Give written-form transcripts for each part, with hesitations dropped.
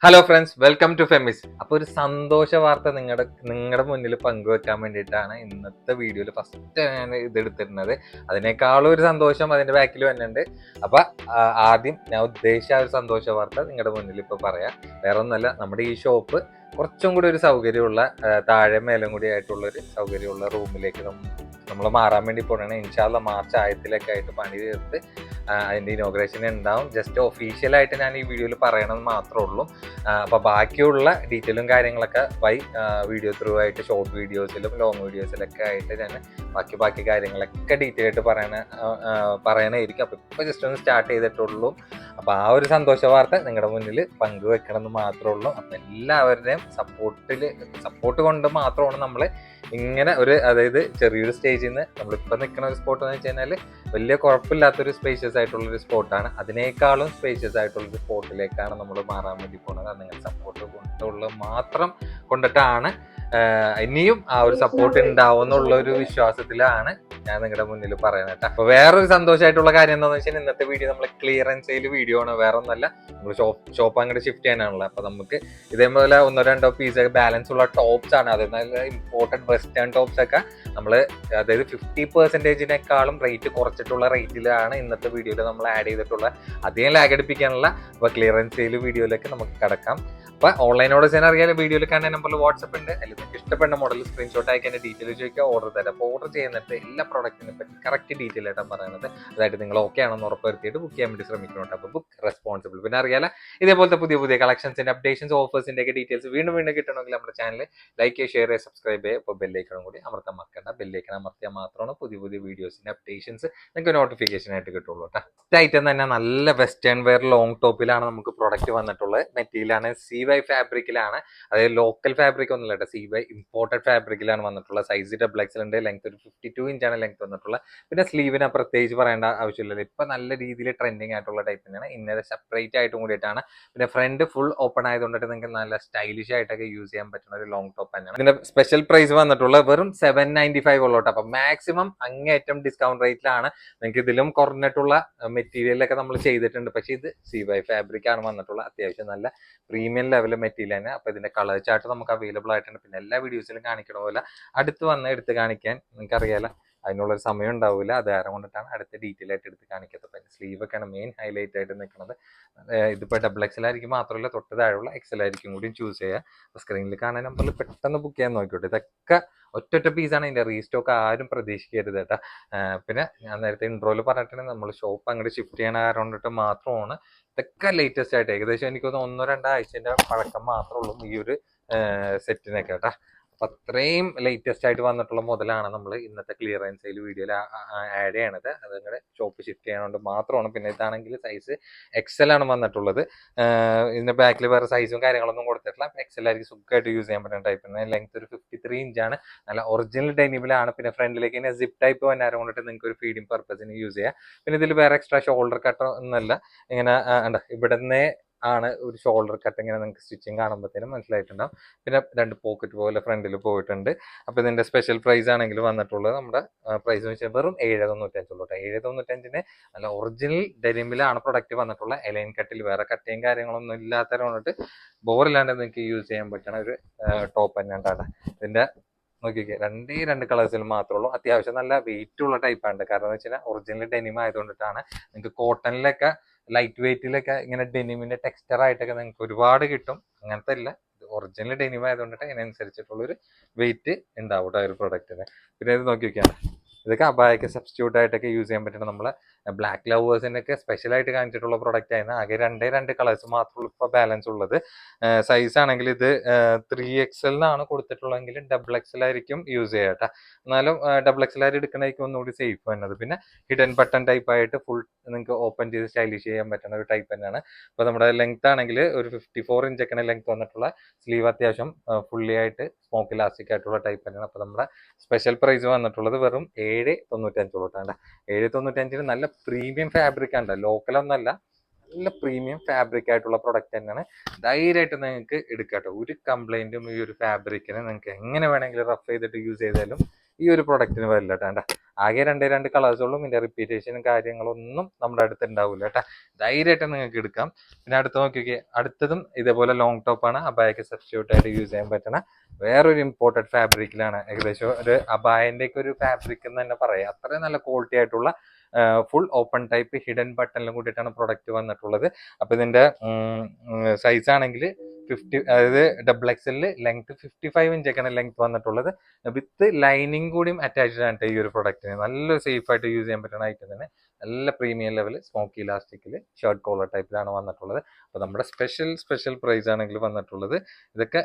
Hello friends, welcome to ഫെമിസ്. അപ്പോൾ ഒരു സന്തോഷ വാർത്ത നിങ്ങളുടെ മുന്നിൽ പങ്കുവെക്കാൻ വേണ്ടിയിട്ടാണ് ഇന്നത്തെ വീഡിയോയിൽ ഫസ്റ്റ് ഞാൻ ഇത് എടുത്തിരുന്നത്. അതിനേക്കാളും ഒരു സന്തോഷം അതിന്റെ ബാക്കിൽ വന്നിട്ടുണ്ട്. അപ്പൊ ആദ്യം ഞാൻ ഉദ്ദേശിച്ച ഒരു സന്തോഷ വാർത്ത നിങ്ങളുടെ മുന്നിൽ ഇപ്പൊ പറയാം. വേറെ ഒന്നല്ല, നമ്മുടെ ഈ ഷോപ്പ് കുറച്ചും കൂടി ഒരു സൗകര്യമുള്ള താഴെ മേലും കൂടി ആയിട്ടുള്ള ഒരു സൗകര്യമുള്ള റൂമിലേക്ക് നമ്മൾ മാറാൻ വേണ്ടി പോകണം. ഇൻഷാല്ല മാർച്ച് ആയത്തിലൊക്കെ ആയിട്ട് പണി തീർത്ത് അതിന്റെ ഇനോഗ്രേഷൻ ഉണ്ടാവും. ജസ്റ്റ് ഒഫീഷ്യലായിട്ട് ഞാൻ ഈ വീഡിയോയിൽ പറയണമെന്ന് മാത്രമേ ഉള്ളൂ. അപ്പൊ ബാക്കിയുള്ള ഡീറ്റെയിലും കാര്യങ്ങളൊക്കെ വീഡിയോ ത്രൂ ആയിട്ട് ഷോർട്ട് വീഡിയോസിലും ലോങ് വീഡിയോസിലൊക്കെ ആയിട്ട് ഞാൻ ബാക്കി കാര്യങ്ങളൊക്കെ ഡീറ്റെയിൽ ആയിട്ട് പറയണായിരിക്കും. അപ്പൊ ഇപ്പൊ ജസ്റ്റ് ഒന്ന് സ്റ്റാർട്ട് ചെയ്തിട്ടുള്ളൂ. അപ്പൊ ആ ഒരു സന്തോഷ വാർത്ത നിങ്ങളുടെ മുന്നിൽ പങ്കുവെക്കണം എന്ന് മാത്രമേ ഉള്ളൂ. അപ്പൊ എല്ലാവരുടെയും സപ്പോർട്ട് കൊണ്ട് മാത്രമാണ് നമ്മൾ ഇങ്ങനെ അതായത് ചെറിയൊരു സ്റ്റേജിൽ നിന്ന് നമ്മളിപ്പോൾ നിൽക്കുന്ന ഒരു സ്പോട്ട് എന്ന് വെച്ച് കഴിഞ്ഞാൽ വലിയ കുഴപ്പമില്ലാത്തൊരു സ്പേഷ്യസ് ആയിട്ടുള്ള ഒരു സ്പോട്ടാണ്. അതിനേക്കാളും സ്പേഷ്യസ് ആയിട്ടുള്ള ഒരു സ്പോട്ടിലേക്കാണ് നമ്മൾ മാറാൻ വേണ്ടി പോകുന്നത്. അത് നിങ്ങൾ സപ്പോർട്ട് കൊണ്ടിട്ടാണ് ഇനിയും ആ ഒരു സപ്പോർട്ട് ഉണ്ടാവും എന്നുള്ള ഒരു വിശ്വാസത്തിലാണ് ഞാൻ നിങ്ങളുടെ മുന്നിൽ പറയുന്നത് കേട്ടോ. അപ്പൊ വേറൊരു സന്തോഷമായിട്ടുള്ള കാര്യം എന്താണെന്ന് വെച്ചാൽ ഇന്നത്തെ വീഡിയോ നമ്മൾ ക്ലിയറൻസ് സെയിൽ വീഡിയോ ആണ്. വേറെ ഒന്നല്ല, നമ്മൾ ഷോപ്പ് അങ്ങോട്ട് ഷിഫ്റ്റ് ചെയ്യാനാണല്ലോ. അപ്പൊ നമുക്ക് ഇതേപോലെ 1-2 പീസ് ബാലൻസ് ഉള്ള ടോപ്സ് ആണ്. അതായത് ഇമ്പോർട്ടൻറ്റ് വെസ്റ്റേൺ ടോപ്സ് ഒക്കെ നമ്മള് അതായത് 50%-നേക്കാളും റേറ്റ് കുറച്ചിട്ടുള്ള റേറ്റിലാണ് ഇന്നത്തെ വീഡിയോയിൽ നമ്മൾ ആഡ് ചെയ്തിട്ടുള്ള. അധികം ലാഗ് അടിപ്പിക്കാനുള്ള അപ്പൊ ക്ലിയറൻസ് സെയിൽ വീഡിയോയിലേക്ക് നമുക്ക് കടക്കാം. അപ്പൊ ഓൺലൈൻ ഓർഡേഴ്സ് ചെയ്യാൻ അറിയാലോ, വീഡിയോയിൽ കാണുന്ന നമ്പറിൽ വാട്സ്ആപ്പ് ഉണ്ട്. അതിൽ നിങ്ങൾക്ക് ഇഷ്ടപ്പെടുന്ന മോഡൽ സ്ക്രീൻഷോട്ട് അയക്കാൻ ഡീറ്റെയിൽ ചോദിക്കുക, ഓർഡർ തരാം. അപ്പോൾ ഓർഡർ ചെയ്യുന്നിട്ട് എല്ലാ പ്രോഡക്റ്റിനെ പറ്റി കറക്റ്റ് ഡീറ്റെയിൽ ആയിട്ടാണ് പറയുന്നത്. അതായത് നിങ്ങൾ ഓക്കെ ആണെന്ന് ഉറപ്പുവരുത്തിയിട്ട് ബുക്ക് ചെയ്യാൻ വേണ്ടി ശ്രമിക്കുന്നുണ്ട്. അപ്പോൾ ബുക്ക് റെസ്പോൺസിബിൾ. പിന്നെ അറിയാലോ, ഇതേപോലത്തെ പുതിയ കളക്ഷൻസിന്റെ അപ്ഡേഷൻസ് ഓഫേഴ്സിന്റെ ഒക്കെ ഡീറ്റെയിൽസ് വീണ്ടും കിട്ടണമെങ്കിൽ നമ്മുടെ ചാനൽ ലൈക്ക് ചെയ്യുക, ഷെയർ ചെയ്യുക, സബ്സ്ക്രൈബ് ചെയ്യുക. ഇപ്പോൾ ബെല്ലൈക്കണം കൂടി അമർത്താൻ മറക്കണ്ട. ബെല്ലൈക്കൺ അമർത്തിയാൽ മാത്രമാണ് പുതിയ വീഡിയോസിന്റെ അപ്ഡേഷൻസ് നിങ്ങൾക്ക് നോട്ടിഫിക്കേഷൻ ആയിട്ട് കിട്ടുള്ളൂ കേട്ടോ. ഐറ്റം തന്നെ നല്ല വെസ്റ്റേൺ വെയർ ലോങ് ടോപ്പിലാണ് നമുക്ക് പ്രൊഡക്റ്റ് വന്നിട്ടുള്ളത്. മെറ്റീരിയലാണ് CY ഫാബ്രിക്കിലാണ്. അതായത് ലോക്കൽ ഫാബ്രിക് ഒന്നുമില്ല കേട്ടോ, CY ഇമ്പോർട്ടഡ് ഫാബ്രിക്കിലാണ് വന്നിട്ടുള്ളത്. സൈസ് XXL ഉണ്ട്. ലെങ്ത് ഒരു 52 ഇഞ്ചാണ് ലെങ്ത് വന്നിട്ടുള്ളത്. പിന്നെ സ്ലീവിനെ പ്രത്യേകിച്ച് പറയേണ്ട ആവശ്യമില്ല. ഇപ്പൊ നല്ല രീതിയിൽ ട്രെൻഡിങ് ആയിട്ടുള്ള ടൈപ്പ് തന്നെയാണ്. ഇന്നത് സെപ്പറേറ്റ് ആയിട്ടും കൂടിയിട്ടാണ്. പിന്നെ ഫ്രണ്ട് ഫുൾ ഓപ്പൺ ആയതുകൊണ്ടിട്ട് നിങ്ങൾക്ക് നല്ല സ്റ്റൈലിഷ് ആയിട്ടൊക്കെ യൂസ് ചെയ്യാൻ പറ്റുന്ന ഒരു ലോങ് ടോപ്പ് തന്നെയാണ്. ഇതിന്റെ സ്പെഷ്യൽ പ്രൈസ് വന്നിട്ടുള്ളത് വെറും 795 ഉള്ളൂ. അപ്പൊ മാക്സിമം അങ്ങേറ്റം ഡിസ്കൗണ്ട് റേറ്റിലാണ്. നിങ്ങൾക്ക് ഇതിലും കുറഞ്ഞിട്ടുള്ള മെറ്റീരിയലൊക്കെ നമ്മൾ ചെയ്തിട്ടുണ്ട്. പക്ഷെ ഇത് CY ഫാബ്രിക് ആണ് വന്നിട്ടുള്ളത്. അത്യാവശ്യം നല്ല പ്രീമിയം ലെവൽ മെറ്റീരിയൽ തന്നെ. അപ്പൊ ഇതിന്റെ കളർ ചാർട്ട് നമുക്ക് അവൈലബിൾ ആയിട്ടുണ്ട്. പിന്നെ എല്ലാ വീഡിയോസിലും കാണിക്കണ പോലെ അടുത്ത് വന്ന് എടുത്ത് കാണിക്കാൻ നിങ്ങൾക്ക് അറിയാലോ, അതിനുള്ളൊരു സമയം ഉണ്ടാവില്ല. അത് കാരണം കൊണ്ടിട്ടാണ് അടുത്ത ഡീറ്റെയിൽ ആയിട്ട് എടുത്ത് കാണിക്കുന്നത്. സ്ലീവ് ഒക്കെയാണ് മെയിൻ ഹൈലൈറ്റ് ആയിട്ട് നിൽക്കുന്നത്. ഇതിപ്പോൾ XXL ആയിരിക്കും മാത്രമല്ല, തൊട്ട് താഴെയുള്ള XL ആയിരിക്കും കൂടി ചൂസ് ചെയ്യുക. സ്ക്രീനിൽ കാണാൻ നമ്പറിൽ പെട്ടെന്ന് ബുക്ക് ചെയ്യാൻ നോക്കിക്കോട്ടെ. ഇതൊക്കെ ഒറ്റ പീസാണ്. ഇതിന്റെ റീസ്റ്റോക്ക് ആരും പ്രതീക്ഷിക്കരുത് കേട്ടോ. പിന്നെ ഞാൻ നേരത്തെ ഇൻട്രോയിൽ പറഞ്ഞിട്ടുണ്ടെങ്കിൽ നമ്മൾ ഷോപ്പ് അങ്ങോട്ട് ഷിഫ്റ്റ് ചെയ്യണ കാരണം കൊണ്ടിട്ട് മാത്രമാണ് ഇതൊക്കെ ലേറ്റസ്റ്റ് ആയിട്ട്. ഏകദേശം എനിക്കൊന്ന് 1-2 ആഴ്ചന്റെ പഴക്കം മാത്രമേ ഉള്ളൂ ഈ ഒരു സെറ്റിനൊക്കെ കേട്ടോ. അപ്പൊ അത്രയും ലേറ്റസ്റ്റ് ആയിട്ട് വന്നിട്ടുള്ള മുതലാണ് നമ്മൾ ഇന്നത്തെ ക്ലിയറൻസ് സെയിൽ വീഡിയോയിൽ ആഡ് ചെയ്യണത്. അത് നിങ്ങളുടെ ഷോപ്പ് ഷിഫ്റ്റ് ചെയ്യാനുകൊണ്ട് മാത്രമാണ്. പിന്നെ ഇതാണെങ്കിൽ സൈസ് XL ആണ് വന്നിട്ടുള്ളത്. ഇതിന്റെ ബാക്കിൽ വേറെ സൈസും കാര്യങ്ങളൊന്നും കൊടുത്തിട്ടില്ല. XL ആയിരിക്കും സുഖമായിട്ട് യൂസ് ചെയ്യാൻ പറ്റുന്ന ടൈപ്പ്. ലെങ്ത് ഒരു 53 ഇഞ്ചാണ്. നല്ല ഒറിജിനൽ ഡെനിമിലാണ്. പിന്നെ ഫ്രണ്ടിലേക്ക് ഇങ്ങനെ സിപ്പ് ടൈപ്പ് വന്നാരം കൊണ്ടിട്ട് നിങ്ങൾക്ക് ഒരു ഫീഡിങ് പർപ്പസിന് യൂസ് ചെയ്യാം. പിന്നെ ഇതിൽ വേറെ എക്സ്ട്രാ ഷോൾഡർ കട്ട് ഒന്നല്ല, ഇങ്ങനെ ഇവിടുന്ന് ആണ് ഒരു ഷോൾഡർ കട്ട്. ഇങ്ങനെ നിങ്ങൾക്ക് സ്റ്റിച്ചിങ് കാണുമ്പോഴത്തേനും മനസ്സിലായിട്ടുണ്ടാവും. പിന്നെ 2 പോക്കറ്റ് പോലെ ഫ്രണ്ടിൽ പോയിട്ടുണ്ട്. അപ്പൊ ഇതിന്റെ സ്പെഷ്യൽ പ്രൈസ് ആണെങ്കിൽ വന്നിട്ടുള്ളത് നമ്മുടെ പ്രൈസ് വെച്ചാൽ വെറും 795 ഉള്ളൂ. 795 നല്ല ഒറിജിനൽ ഡെനിമിലാണ് പ്രൊഡക്റ്റ് വന്നിട്ടുള്ള. എലൈൻ കട്ടിൽ വേറെ കട്ടയും കാര്യങ്ങളൊന്നും ഇല്ലാത്തത് കൊണ്ടിട്ട് ബോറില്ലാണ്ട് നിങ്ങൾക്ക് യൂസ് ചെയ്യാൻ പറ്റുന്ന ഒരു ടോപ്പ് തന്നെയാണ്. ഇതിന്റെ നോക്കിക്കേ, 2 കളേഴ്സിൽ മാത്രമേ ഉള്ളൂ. അത്യാവശ്യം നല്ല വെയിറ്റ് ഉള്ള ടൈപ്പാണ്. കാരണം എന്ന് വെച്ചാൽ ഒറിജിനൽ ഡെനിം ആയതുകൊണ്ടിട്ടാണ്. നിങ്ങൾക്ക് കോട്ടണിലൊക്കെ ലൈറ്റ് വെയിറ്റിലൊക്കെ ഇങ്ങനെ ഡെനിമിന്റെ ടെക്സ്ചർ ആയിട്ടൊക്കെ നിങ്ങൾക്ക് ഒരുപാട് കിട്ടും. അങ്ങനത്തെ ഇല്ല, ഒറിജിനൽ ഡെനിം ആയതുകൊണ്ടിട്ട് അതിനനുസരിച്ചിട്ടുള്ളൊരു വെയിറ്റ് ഉണ്ടാവും ഒരു പ്രൊഡക്റ്റിന്. പിന്നെ ഇത് നോക്കി വെക്കാണ്, ഇതൊക്കെ അബായൊക്കെ സബ്സ്റ്റിറ്റ്യൂട്ട് ആയിട്ടൊക്കെ യൂസ് ചെയ്യാൻ പറ്റുന്ന നമ്മളെ ബ്ലാക്ക് ലവേഴ്സിനൊക്കെ സ്പെഷ്യലായിട്ട് കാണിച്ചിട്ടുള്ള പ്രൊഡക്റ്റ് ആയിരുന്നു. ആകെ 2 കളേഴ്സ് മാത്രമേ ഇപ്പോൾ ബാലൻസ് ഉള്ളത്. സൈസ് ആണെങ്കിൽ ഇത് 3XL കൊടുത്തിട്ടുള്ളതെങ്കിൽ XXL ആയിരിക്കും യൂസ് ചെയ്യുക കേട്ടോ. എന്നാലും XXL എടുക്കണമായിരിക്കും ഒന്നുകൂടി സേഫ് വന്നത്. പിന്നെ ഹിഡൻ ബട്ടൺ ടൈപ്പ് ആയിട്ട് ഫുൾ നിങ്ങൾക്ക് ഓപ്പൺ ചെയ്ത് സ്റ്റൈലിഷ് ചെയ്യാൻ പറ്റുന്ന ഒരു ടൈപ്പ് തന്നെയാണ്. അപ്പോൾ നമ്മുടെ ലെങ്ത് ആണെങ്കിൽ ഒരു 54 ഇഞ്ചൊക്കെയാണ് ലെങ്ത് വന്നിട്ടുള്ള. സ്ലീവ് അത്യാവശ്യം ഫുള്ളി ആയിട്ട് സ്മോക്ക് ഇലാസ്റ്റിക് ആയിട്ടുള്ള ടൈപ്പ് തന്നെയാണ്. അപ്പോൾ നമ്മുടെ സ്പെഷ്യൽ പ്രൈസ് വന്നിട്ടുള്ളത് വെറും 795 തൊട്ടാണ്. 795 നല്ല പ്രീമിയം ഫാബ്രിക് ആണ്, ലോക്കൽ ഒന്നല്ല, നല്ല പ്രീമിയം ഫാബ്രിക് ആയിട്ടുള്ള പ്രൊഡക്റ്റ് തന്നെയാണ്. ധൈര്യമായിട്ട് നിങ്ങൾക്ക് എടുക്കാം കേട്ടോ. ഒരു കംപ്ലൈന്റും ഈ ഒരു ഫാബ്രിക്കിന് നിങ്ങൾക്ക് എങ്ങനെ വേണമെങ്കിലും റഫ് ചെയ്തിട്ട് യൂസ് ചെയ്താലും ഈ ഒരു പ്രൊഡക്റ്റിന് വരില്ല കേട്ടോ. ആകെ രണ്ട് കളേഴ്സുള്ളൂ. ഇതിന്റെ റിപ്പീറ്റേഷനും കാര്യങ്ങളൊന്നും നമ്മുടെ അടുത്ത് ഉണ്ടാവില്ല കേട്ടോ. ധൈര്യമായിട്ട് നിങ്ങൾക്ക് എടുക്കാം. പിന്നെ അടുത്ത് നോക്കിയൊക്കെ, അടുത്തതും ഇതേപോലെ ലോങ് ടോപ്പാണ്. അബായക്ക് സബ്സ്റ്റിറ്റ്യൂട്ട് ആയിട്ട് യൂസ് ചെയ്യാൻ പറ്റണ വേറൊരു ഇമ്പോർട്ടഡ് ഫാബ്രിക്കിലാണ്. ഏകദേശം ഒരു അബായന്റെ ഒക്കെ ഒരു ഫാബ്രിക് എന്ന് തന്നെ പറയാം. അത്രയും നല്ല ക്വാളിറ്റി ആയിട്ടുള്ള ഫുൾ ഓപ്പൺ ടൈപ്പ് ഹിഡൻ ബട്ടണിലും കൂടിയിട്ടാണ് പ്രൊഡക്റ്റ് വന്നിട്ടുള്ളത്. അപ്പൊ ഇതിന്റെ സൈസ് ആണെങ്കിൽ 50, അതായത് ഡബിൾ എക്സലില് ലെങ്ത് 55 ഇഞ്ചൊക്കെയാണ് ലെങ്ത് വന്നിട്ടുള്ളത്. വിത്ത് ലൈനിങ് കൂടിയും അറ്റാച്ച്ഡ് ആണ് ഈ ഒരു പ്രൊഡക്റ്റിന്. നല്ല സേഫ് ആയിട്ട് യൂസ് ചെയ്യാൻ പറ്റുന്ന ഐറ്റം തന്നെ. നല്ല പ്രീമിയം ലെവൽ സ്മോക്കി ഇലാസ്റ്റിക്കിൽ ഷർട്ട് കോളർ ടൈപ്പിലാണ് വന്നിട്ടുള്ളത്. അപ്പൊ നമ്മുടെ സ്പെഷ്യൽ പ്രൈസ് ആണെങ്കിൽ വന്നിട്ടുള്ളത് ഇതൊക്കെ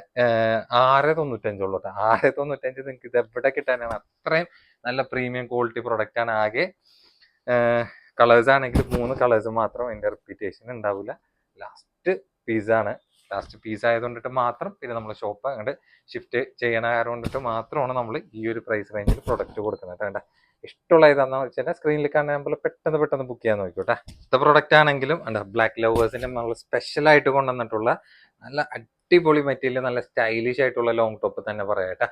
695 ഉള്ളൂ. 695 നിങ്ങൾക്ക് ഇത് എവിടെ കിട്ടാനാണ്? അത്രയും നല്ല പ്രീമിയം ക്വാളിറ്റി പ്രൊഡക്റ്റ് ആണ്. ആകെ കളേഴ്സ് ആണെങ്കിൽ 3 കളേഴ്സ് മാത്രം, അതിന്റെ റിപ്പീറ്റേഷൻ ഉണ്ടാവില്ല. ലാസ്റ്റ് പീസ് ആയതുകൊണ്ടിട്ട് മാത്രം പിന്നെ നമ്മൾ ഷോപ്പ് അങ്ങോട്ട് ഷിഫ്റ്റ് ചെയ്യണ കാരണം കൊണ്ടിട്ട് മാത്രമാണ് നമ്മൾ ഈ ഒരു പ്രൈസ് റേഞ്ചിൽ പ്രൊഡക്റ്റ് കൊടുക്കുന്നത്. വേണ്ട ഇഷ്ടമുള്ള ഏതാണെന്ന് വെച്ചാൽ സ്ക്രീനിൽ കാണാൻ നമ്മൾ പെട്ടെന്ന് ബുക്ക് ചെയ്യാൻ നോക്കിക്കോട്ടെ. അടുത്ത പ്രൊഡക്റ്റ് ആണെങ്കിലും ബ്ലാക്ക് ലവേഴ്സിന്റെ നമ്മൾ സ്പെഷ്യൽ ആയിട്ട് കൊണ്ടുവന്നിട്ടുള്ള നല്ല അടിപൊളി മെറ്റീരിയൽ, നല്ല സ്റ്റൈലിഷ് ആയിട്ടുള്ള ലോങ് ടോപ്പ് തന്നെ പറയാം കേട്ടോ.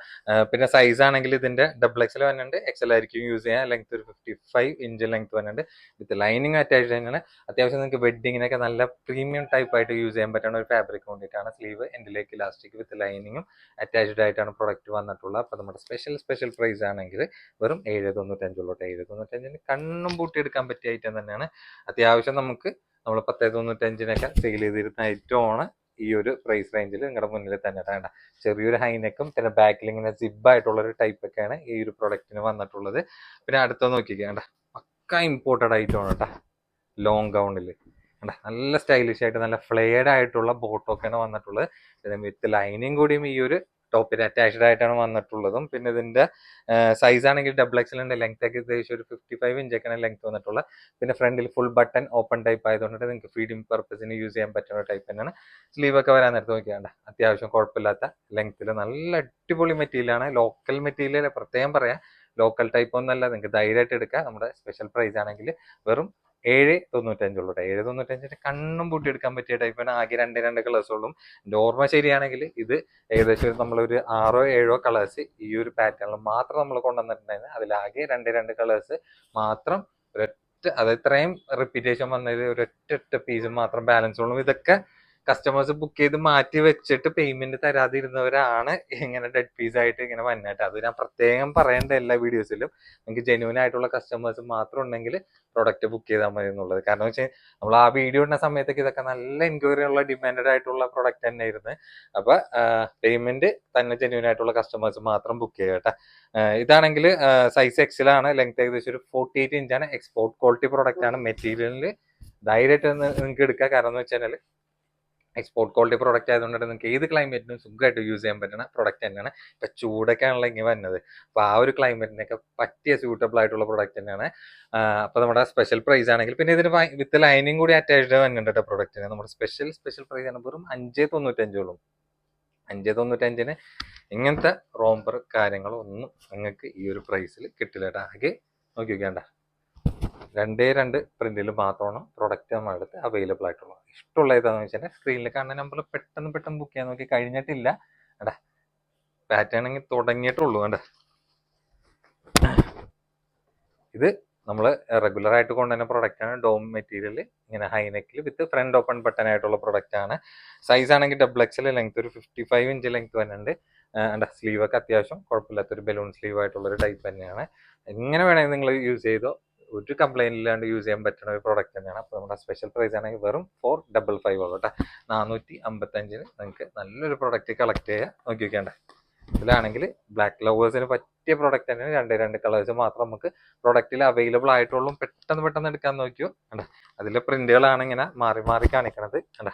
പിന്നെ സൈസ് ആണെങ്കിൽ ഇതിന്റെ ഡബിൾ എക്സൽ വന്നിട്ടുണ്ട്. എക്സൽ ആയിരിക്കും യൂസ് ചെയ്യാൻ. ലെങ്ത് ഒരു 55 ഇഞ്ച് ലെങ്ത് വന്നിട്ടുണ്ട്. വിത്ത് ലൈനിങ് അറ്റാച്ച്ഡ് തന്നെയാണ്. അത്യാവശ്യം നിങ്ങൾക്ക് വെഡിങ്ങിനൊക്കെ നല്ല പ്രീമിയം ടൈപ്പ് ആയിട്ട് യൂസ് ചെയ്യാൻ പറ്റുന്ന ഒരു ഫാബ്രിക് കൊണ്ടിട്ടാണ്. സ്ലീവ് എൻഡിലേക്ക് ഇലാസ്റ്റിക് വിത്ത് ലൈനിങ്ങും അറ്റാച്ച്ഡ് ആയിട്ടാണ് പ്രൊഡക്റ്റ് വന്നിട്ടുള്ളത്. അപ്പോൾ നമ്മുടെ സ്പെഷ്യൽ പ്രൈസ് ആണെങ്കിൽ വെറും 795 ഉള്ളൂ. 795 കണ്ണും പൂട്ടി എടുക്കാൻ പറ്റിയ ഐറ്റം തന്നെയാണ്. അത്യാവശ്യം നമ്മൾ 1095 സെയിൽ ചെയ്തിരുന്ന ഐറ്റമാണ് ഈ ഒരു പ്രൈസ് റേഞ്ചിൽ നിങ്ങളുടെ മുന്നിൽ തന്നെ. വേണ്ട ചെറിയൊരു ഹൈനെക്കും പിന്നെ ബാക്കിൽ ഇങ്ങനെ സിബ് ആയിട്ടുള്ള ഒരു ടൈപ്പ് ഒക്കെയാണ് ഈ ഒരു പ്രൊഡക്റ്റിന് വന്നിട്ടുള്ളത്. പിന്നെ അടുത്ത നോക്കിക്കേണ്ട പക്ക ഇമ്പോർട്ടഡ് ഐറ്റം ആണ് കേട്ടോ. ലോങ് ഗൗണിൽ നല്ല സ്റ്റൈലിഷ് ആയിട്ട് നല്ല ഫ്ലെയർഡ് ആയിട്ടുള്ള ബോട്ടൊക്കെയാണ് വന്നിട്ടുള്ളത്. വിത്ത് ലൈനിങ് കൂടിയും ഈ ഒരു ടോപ്പിന് അറ്റാച്ച്ഡ് ആയിട്ടാണ് വന്നിട്ടുള്ളതും. പിന്നെ ഇതിന്റെ സൈസ് ആണെങ്കിൽ ഡബിൾ എക്സൽ ഉണ്ട്. ലെങ്ത് ഒക്കെ ഏകദേശം ഒരു 55 ഇഞ്ചൊക്കെയാണ് ലെങ്ത് വന്നിട്ടുള്ളത്. പിന്നെ ഫ്രണ്ടിൽ ഫുൾ ബട്ടൺ ഓപ്പൺ ടൈപ്പ് ആയതുകൊണ്ട് നിങ്ങൾക്ക് ഫീഡിംഗ് പർപ്പസിന് യൂസ് ചെയ്യാൻ പറ്റുന്ന ടൈപ്പ് തന്നെയാണ്. സ്ലീവ് ഒക്കെ വരാൻ നേരത്തെ നോക്കിയാണ്ട അത്യാവശ്യം കുഴപ്പമില്ലാത്ത ലെങ്ത്തിൽ നല്ല അടിപൊളി മെറ്റീരിയലാണ്. ലോക്കൽ മെറ്റീരിയൽ പ്രത്യേകം പറയാം. ലോക്കൽ ടൈപ്പ് ഒന്നല്ല, നിങ്ങൾക്ക് ധൈര്യമായിട്ട് എടുക്കാം. നമ്മുടെ സ്പെഷ്യൽ പ്രൈസ് ആണെങ്കിൽ വെറും 795 ഉള്ളൂ. 795 കണ്ണും പൂട്ടി എടുക്കാൻ പറ്റിയ ടൈപ്പാണ്. ആകെ രണ്ട് കളേഴ്സ് ഉള്ളൂ. ഓർമ്മ ശരിയാണെങ്കിൽ ഇത് ഏകദേശം നമ്മളൊരു 6-7 കളേഴ്സ് ഈ ഒരു പാറ്റേണിൽ മാത്രം നമ്മൾ കൊണ്ടുവന്നിട്ടുണ്ടായിരുന്നു. അതിലാകെ രണ്ട് കളേഴ്സ് മാത്രം അത് ഇത്രയും റിപ്പീറ്റേഷൻ വന്നത് ഒരൊറ്റ പീസ് മാത്രം ബാലൻസ് ഉള്ളൂ. ഇതൊക്കെ കസ്റ്റമേഴ്സ് ബുക്ക് ചെയ്ത് മാറ്റി വെച്ചിട്ട് പേയ്മെന്റ് തരാതിരുന്നവരാണ് ഇങ്ങനെ ഡെഡ് പീസ് ആയിട്ട് ഇങ്ങനെ വന്നിട്ട്. അത് ഞാൻ പ്രത്യേകം പറയേണ്ട എല്ലാ വീഡിയോസിലും. നിങ്ങൾക്ക് ജെന്യൂൻ ആയിട്ടുള്ള കസ്റ്റമേഴ്സ് മാത്രം ഉണ്ടെങ്കിൽ പ്രൊഡക്റ്റ് ബുക്ക് ചെയ്താൽ മതി എന്നുള്ളത്. കാരണം വെച്ചാൽ നമ്മൾ ആ വീഡിയോ ഇടുന്ന സമയത്തേക്ക് ഇതൊക്കെ നല്ല എൻക്വയറി ഉള്ള ഡിമാൻഡഡ് ആയിട്ടുള്ള പ്രൊഡക്റ്റ് തന്നെ ആയിരുന്നു. അപ്പൊ പേയ്മെന്റ് തന്നെ ജെന്യൂൻ ആയിട്ടുള്ള കസ്റ്റമേഴ്സ് മാത്രം ബുക്ക് ചെയ്യുക കേട്ടോ. ഇതാണെങ്കിൽ സൈസ് എക്സലാണ്. ലെങ്ത് ഏകദേശം ഒരു 48 ഇഞ്ചാണ്. എക്സ്പോർട്ട് ക്വാളിറ്റി പ്രൊഡക്റ്റ് ആണ്. മെറ്റീരിയലിൽ ധൈര്യമായിട്ട് നിങ്ങൾക്ക് എടുക്കുക. കാരണം എന്ന് വെച്ചാൽ എക്സ്പോർട്ട് ക്വാളിറ്റി പ്രൊഡക്റ്റ് ആയതുകൊണ്ട് നിങ്ങൾക്ക് ഏത് ക്ലൈമറ്റിനും സുഖമായിട്ട് യൂസ് ചെയ്യാൻ പറ്റുന്ന പ്രൊഡക്റ്റ് തന്നെയാണ്. ഇപ്പൊ ചൂടൊക്കെ ആണല്ലോ ഇങ്ങനെ വരുന്നത്. അപ്പൊ ആ ഒരു ക്ലൈമറ്റിനൊക്കെ പറ്റിയ സ്യൂട്ടബിൾ ആയിട്ടുള്ള പ്രൊഡക്റ്റ് തന്നെയാണ്. അപ്പൊ നമ്മുടെ സ്പെഷ്യൽ പ്രൈസ് ആണെങ്കിൽ പിന്നെ ഇതിന് വിത്ത് ലൈനിങ് കൂടി അറ്റാച്ച്ഡ് വന്നിട്ടുണ്ട് പ്രൊഡക്റ്റിന്. നമ്മുടെ സ്പെഷ്യൽ പ്രൈസ് ആണ് വെറും 595 ഉള്ളൂ. 595 ഇങ്ങനത്തെ റോംബർ കാര്യങ്ങളൊന്നും നിങ്ങൾക്ക് ഈ ഒരു പ്രൈസിൽ കിട്ടില്ല കേട്ടോ. ആകെ നോക്കി വെക്കേണ്ട 2 പ്രിന്റിൽ മാത്രമാണ് പ്രൊഡക്റ്റ് നമ്മുടെ അടുത്ത് അവൈലബിൾ ആയിട്ടുള്ളത്. ഇഷ്ടമുള്ള ഏതാണെന്ന് വെച്ചാൽ സ്ക്രീനിൽ കാണുന്ന നമ്പർ പെട്ടെന്ന് ബുക്ക് ചെയ്യാൻ നോക്കി. കഴിഞ്ഞിട്ടില്ല കേട്ടാ. പാറ്റേൺ തുടങ്ങിയിട്ടുള്ളൂ കേട്ടാ. ഇത് നമ്മൾ റെഗുലർ ആയിട്ട് കൊണ്ടുവരുന്ന പ്രൊഡക്റ്റ് ആണ്. ഡോം മെറ്റീരിയൽ ഇങ്ങനെ ഹൈനെക്കിൽ വിത്ത് ഫ്രണ്ട് ഓപ്പൺ ബട്ടൺ ആയിട്ടുള്ള പ്രൊഡക്റ്റ് ആണ്. സൈസ് ആണെങ്കിൽ ഡബിൾ എക്സൽ, ലെങ്ത് ഒരു 55 ഇഞ്ച് ലെങ്ത് വരുന്നുണ്ട്. സ്ലീവ് ഒക്കെ അത്യാവശ്യം കുഴപ്പമില്ലാത്തൊരു ബലൂൺ സ്ലീവ് ആയിട്ടുള്ള ഒരു ടൈപ്പ് തന്നെയാണ്. എങ്ങനെ വേണമെങ്കിൽ നിങ്ങൾ യൂസ് ചെയ്തോ, ഒരു കംപ്ലൈന്റ് ഇല്ലാണ്ട് യൂസ് ചെയ്യാൻ പറ്റുന്ന ഒരു പ്രോഡക്റ്റ് തന്നെയാണ്. അപ്പോൾ നമ്മുടെ സ്പെഷ്യൽ പ്രൈസ് ആണെങ്കിൽ വെറും 455 ഉള്ളൂ കേട്ടോ. 455 നിങ്ങൾക്ക് നല്ലൊരു പ്രൊഡക്റ്റ് കളക്ട് ചെയ്യുക. നോക്കി വെക്കേണ്ട ഇതിലാണെങ്കിൽ ബ്ലാക്ക് ലവേഴ്സിന് പറ്റിയ പ്രൊഡക്റ്റ് തന്നെയാണ്. രണ്ട് കളേഴ്സ് മാത്രം നമുക്ക് പ്രൊഡക്റ്റിൽ അവൈലബിൾ ആയിട്ടുള്ളൂ. പെട്ടെന്ന് എടുക്കാൻ നോക്കിയോ കണ്ട. അതിലെ പ്രിന്റുകളാണ് ഇങ്ങനെ മാറി കാണിക്കണത് കണ്ട.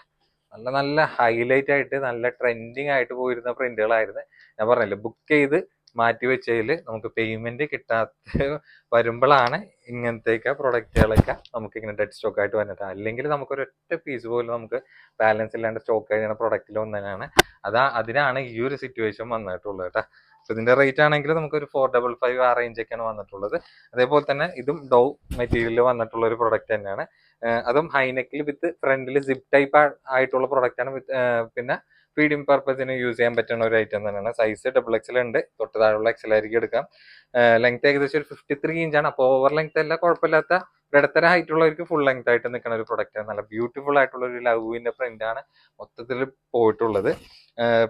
നല്ല ഹൈലൈറ്റ് ആയിട്ട് നല്ല ട്രെൻഡിങ് ആയിട്ട് പോയിരുന്ന പ്രിന്റുകളായിരുന്നു. ഞാൻ പറഞ്ഞില്ലേ, ബുക്ക് ചെയ്ത് മാറ്റി വെച്ചതിൽ നമുക്ക് പേയ്മെന്റ് കിട്ടാത്ത വരുമ്പോഴാണ് ഇങ്ങനത്തെയൊക്കെ പ്രൊഡക്റ്റുകളൊക്കെ നമുക്ക് ഇങ്ങനെ ഡെഡ് സ്റ്റോക്ക് ആയിട്ട് വന്നിട്ട്. അല്ലെങ്കിൽ നമുക്കൊരൊറ്റ പീസ് പോലും നമുക്ക് ബാലൻസ് ഇല്ലാണ്ട് സ്റ്റോക്ക് കഴിയുന്ന പ്രൊഡക്റ്റിൽ ഒന്നിനാണ്. അതിനാണ് ഈ ഒരു സിറ്റുവേഷൻ വന്നിട്ടുള്ളത് കേട്ടോ. ഇതിന്റെ റേറ്റ് ആണെങ്കിൽ നമുക്കൊരു 455 ആ റേഞ്ചൊക്കെയാണ് വന്നിട്ടുള്ളത്. അതേപോലെ തന്നെ ഇതും ഡൗ മെറ്റീരിയലിൽ വന്നിട്ടുള്ള ഒരു പ്രൊഡക്റ്റ് തന്നെയാണ്. അതും ഹൈനെക്കിൽ വിത്ത് ഫ്രണ്ടിൽ സിപ്പ് ടൈപ്പ് ആയിട്ടുള്ള പ്രൊഡക്റ്റ് ആണ്. പിന്നെ ഫീഡിങ് പർപ്പസിന് യൂസ് ചെയ്യാൻ പറ്റുന്ന ഒരു ഐറ്റം തന്നെയാണ്. സൈസ് XXL ഉണ്ട്, തൊട്ട് താഴെയുള്ള XL ആയിരിക്കും എടുക്കാം. ലെങ്ത് ഏകദേശം ഒരു 53 ഇഞ്ചാണ്. അപ്പോൾ ഓവർ ലെങ്ത് അല്ല, കുഴപ്പമില്ലാത്ത ഇടത്തര ഹൈറ്റ് ഉള്ളവർക്ക് ഫുൾ ലെങ്ത് ആയിട്ട് നിൽക്കുന്ന ഒരു പ്രൊഡക്റ്റ് ആണ്. നല്ല ബ്യൂട്ടിഫുൾ ആയിട്ടുള്ള ഒരു ലവിന്റെ പ്രിന്റ് ആണ് മൊത്തത്തിൽ പോയിട്ടുള്ളത്.